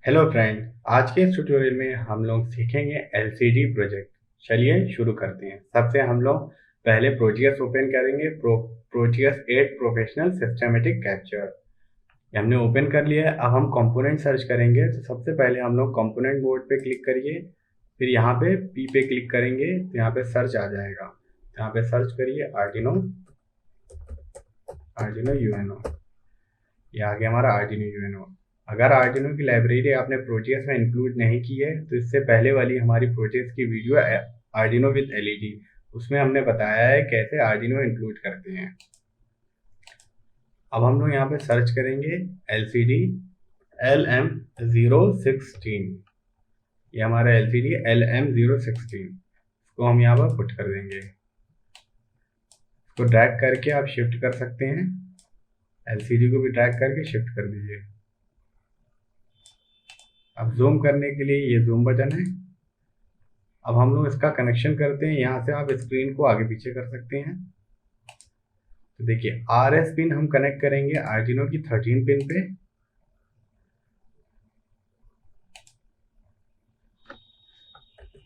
Hello friend, आज के इस ट्यूटोरियल में हम लोग सीखेंगे एलसीडी प्रोजेक्ट। चलिए शुरू करते हैं। सबसे हम लोग पहले प्रोजेक्ट्स ओपन करेंगे। प्रोजेक्ट्स 8 प्रोफेशनल सिस्टमेटिक कैप्चर ये हमने ओपन कर लिया है। अब हम कंपोनेंट सर्च करेंगे। तो सबसे पहले हम लोग कंपोनेंट बोर्ड पे क्लिक करिए, फिर यहाँ पे पी पे क्लिक करेंगे तो यहाँ पे सर्च आ जाएगा। तो यहाँ पे सर्च करिए आर्डिनो यूएनओ। ये आ गया हमारा आर्डिनो यूएनओ। अगर आर्डिनो की लाइब्रेरी आपने प्रोजेक्ट्स में इंक्लूड नहीं की है तो इससे पहले वाली हमारी प्रोजेक्ट्स की वीडियो आर्डिनो विद एलईडी, उसमें हमने बताया है कैसे आर्डिनो इंक्लूड करते हैं। अब हम लोग यहाँ पे सर्च करेंगे LCD LM016। ये हमारा LCD LM016, इसको हम यहाँ पर पुट कर देंगे। इसको ड्रैग करके आप शिफ्ट कर सकते हैं। LCD को भी ड्रैग करके शिफ्ट कर दीजिए। अब जूम करने के लिए ये जूम बटन है। अब हम लोग इसका कनेक्शन करते हैं। यहाँ से आप स्क्रीन को आगे पीछे कर सकते हैं। तो देखिए RS पिन हम कनेक्ट करेंगे आर्डिनो की 13 पिन पे।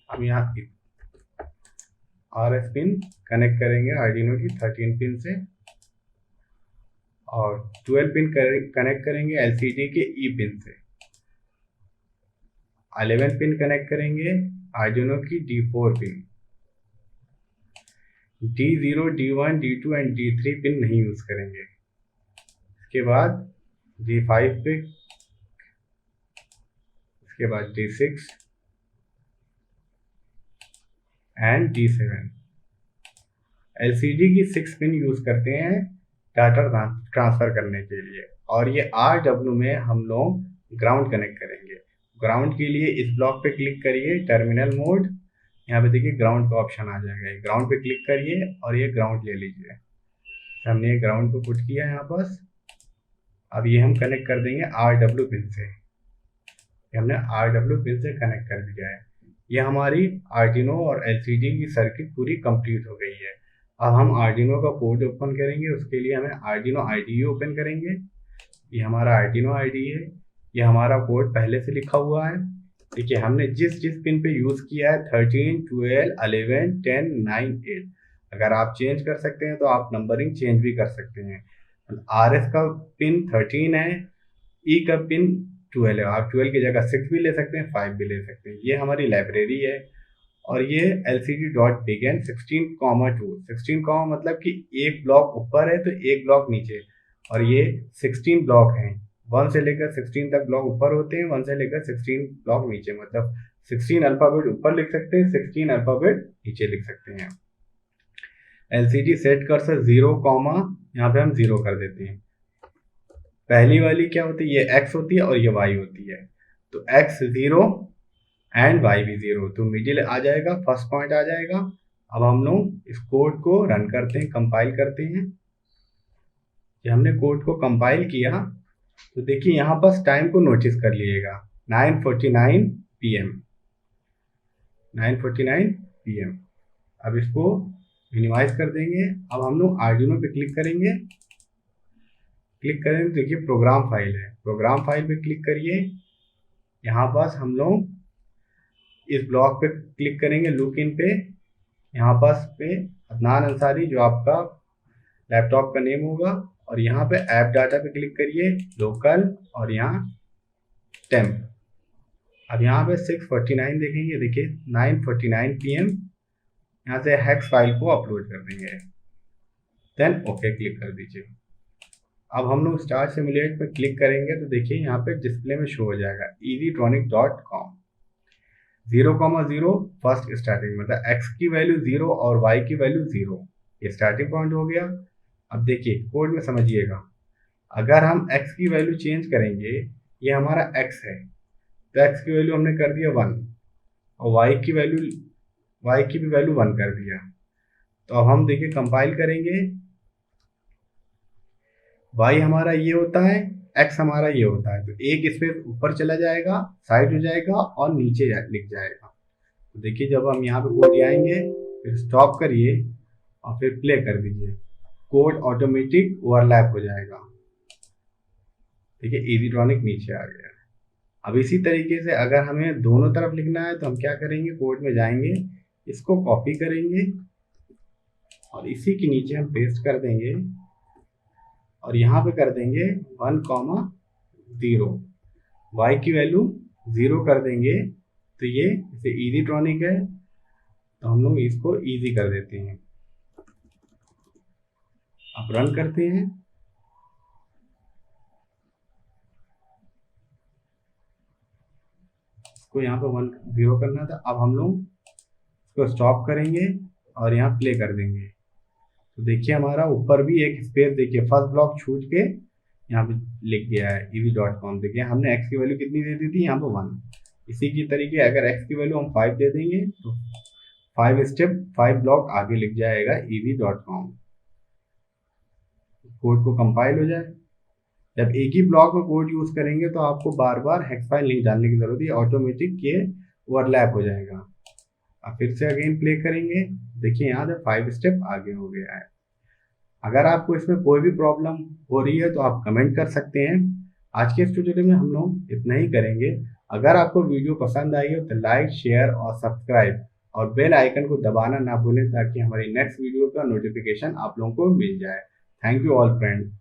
हम यहाँ RS पिन कनेक्ट करेंगे आर्डिनो की 13 पिन से, और 12 पिन कनेक्ट करेंगे LCD के E पिन से। 11 पिन कनेक्ट करेंगे आर्डिनो की D4 pin. D0, D1, D2 and D3 pin नहीं यूज करेंगे। इसके बाद D5 पे, इसके बाद D6 एंड D7। LCD की 6 पिन यूज करते हैं डाटा ट्रांसफर करने के लिए, और ये RW में हम लोग ग्राउंड कनेक्ट करेंगे। ग्राउंड के लिए इस ब्लॉक पे क्लिक करिए, टर्मिनल मोड। यहाँ पे देखिए ग्राउंड का ऑप्शन आ जाएगा। ग्राउंड पे क्लिक करिए और ये ग्राउंड ले लीजिए। हमने ये ग्राउंड को पुट किया यहाँ पास। अब ये हम कनेक्ट कर देंगे RW पिन से। हमने RW पिन से कनेक्ट कर दिया है। ये हमारी आर्डिनो और LCD की सर्किट पूरी कंप्लीट हो गई है। अब हम आर्डिनो का कोड ओपन करेंगे। उसके लिए हमें आर्डिनो IDE ओपन करेंगे। ये हमारा आर्डिनो IDE है। ये हमारा कोड पहले से लिखा हुआ है। देखिए हमने जिस पिन पे यूज किया है 13, 12, 11, 10, 9, 8। अगर आप चेंज कर सकते हैं तो आप नंबरिंग चेंज भी कर सकते हैं। RS का पिन 13 है, E का पिन 12 है। आप 12 की जगह 6 भी ले सकते हैं, 5 भी ले सकते हैं। ये हमारी लाइब्रेरी है। और ये LCD.begin 16,2। 16, मतलब कि एक ब्लॉक ऊपर है तो एक ब्लॉक नीचे, और ये 16 ब्लॉक हैं। 1 से लेकर 16 तक ब्लॉक ऊपर होते हैं, 1 से लेकर 16 ब्लॉक नीचे। मतलब 16 अल्फाबेट ऊपर लिख सकते हैं, 16 अल्फाबेट नीचे लिख सकते हैं। LCD सेट कर्सर 0, यहाँ पे हम 0 कर देते हैं। पहली वाली क्या होती है, ये X होती है और ये Y होती है। तो X 0 एंड Y भी 0, तो मिडिल आ जाएगा, फर्स्ट पॉइंट आ जाएगा। अब हम लोग इस कोड को रन करते हैं, कंपाइल करते हैं। जब हमने कोड को कंपाइल किया तो देखिए यहाँ पास टाइम को नोटिस कर लीजिएगा, 9:49 PM। 9:49 PM। अब इसको मिनिमाइज कर देंगे। अब हम लोग आर्डिनो पे क्लिक करेंगे। क्लिक करेंगे तो देखिए प्रोग्राम फाइल है। प्रोग्राम फाइल पे क्लिक करिए। यहाँ पास हम लोग इस ब्लॉक पे क्लिक करेंगे, लुक इन पे। यहाँ पास पे अदनान अंसारी जो आपका लैपटॉप का नेम होगा, और यहाँ पे ऐप डाटा पे क्लिक करिए, लोकल, और यहाँ टेम्प। अब यहाँ पे 6:49 देखेंगे, देखिए 9:49 PM। यहाँ से हेक्स फाइल को अपलोड कर देंगे, देन ओके क्लिक कर दीजिए। अब हम लोग स्टार सिमुलेट पे क्लिक करेंगे तो देखिए यहाँ पे डिस्प्ले में शो हो जाएगा easytronic.com। 0,0 फर्स्ट स्टार्टिंग, मतलब x की वैल्यू 0 और y की वैल्यू 0। ये स्टार्टिंग पॉइंट हो गया। अब देखिए कोड में समझिएगा, अगर हम x की वैल्यू चेंज करेंगे, ये हमारा x है तो x की वैल्यू हमने कर दिया 1, और y की भी वैल्यू 1 कर दिया। तो अब हम देखिए कंपाइल करेंगे, y हमारा ये होता है, x हमारा ये होता है। तो एक स्पेस ऊपर चला जाएगा, साइड हो जाएगा और नीचे लिख जाएगा। तो देखिए जब हम यहाँ पे कोड आएंगे, फिर स्टॉप करिए और फिर प्ले कर दीजिए, कोड ऑटोमेटिक ओवरलैप हो जाएगा। देखिए इजीट्रॉनिक नीचे आ गया। अब इसी तरीके से अगर हमें दोनों तरफ लिखना है तो हम क्या करेंगे, कोड में जाएंगे, इसको कॉपी करेंगे और इसी के नीचे हम पेस्ट कर देंगे और यहाँ पे कर देंगे 1,0, y की वैल्यू 0 कर देंगे। तो ये इसे ईजीट्रॉनिक है तो हम लोग इसको इजी कर देते हैं। अब रन करते हैं। इसको यहाँ पे 1,0 करना था। अब हम लोग इसको स्टॉप करेंगे और यहाँ प्ले कर देंगे। तो देखिए हमारा ऊपर भी एक स्पेस, देखिए फर्स्ट ब्लॉक छूट के यहाँ पे लिख गया है easy.com। देखिए हमने x की वैल्यू कितनी दे दी थी, यहाँ पे 1। इसी की तरीके अगर x की वैल्यू हम 5 दे देंगे तो 5 ब्लॉक आगे लिख जाएगा easy.com। कोड को कंपाइल हो जाए। जब एक ही ब्लॉक में कोड यूज करेंगे तो आपको बार बार हेक्स फाइल नहीं डालने की जरूरत है, ऑटोमेटिक ये ओवरलैप हो जाएगा। अब फिर से अगेन प्ले करेंगे। देखिए यहाँ से 5 स्टेप आगे हो गया है। अगर आपको इसमें कोई भी प्रॉब्लम हो रही है तो आप कमेंट कर सकते हैं। आज के इस ट्यूटोरियल में हम लोग इतना ही करेंगे। अगर आपको वीडियो पसंद आई हो तो लाइक, शेयर और सब्सक्राइब और बेल आइकन को दबाना ना भूलें ताकि हमारी नेक्स्ट वीडियो का नोटिफिकेशन आप लोगों को मिल जाए। Thank you all friend.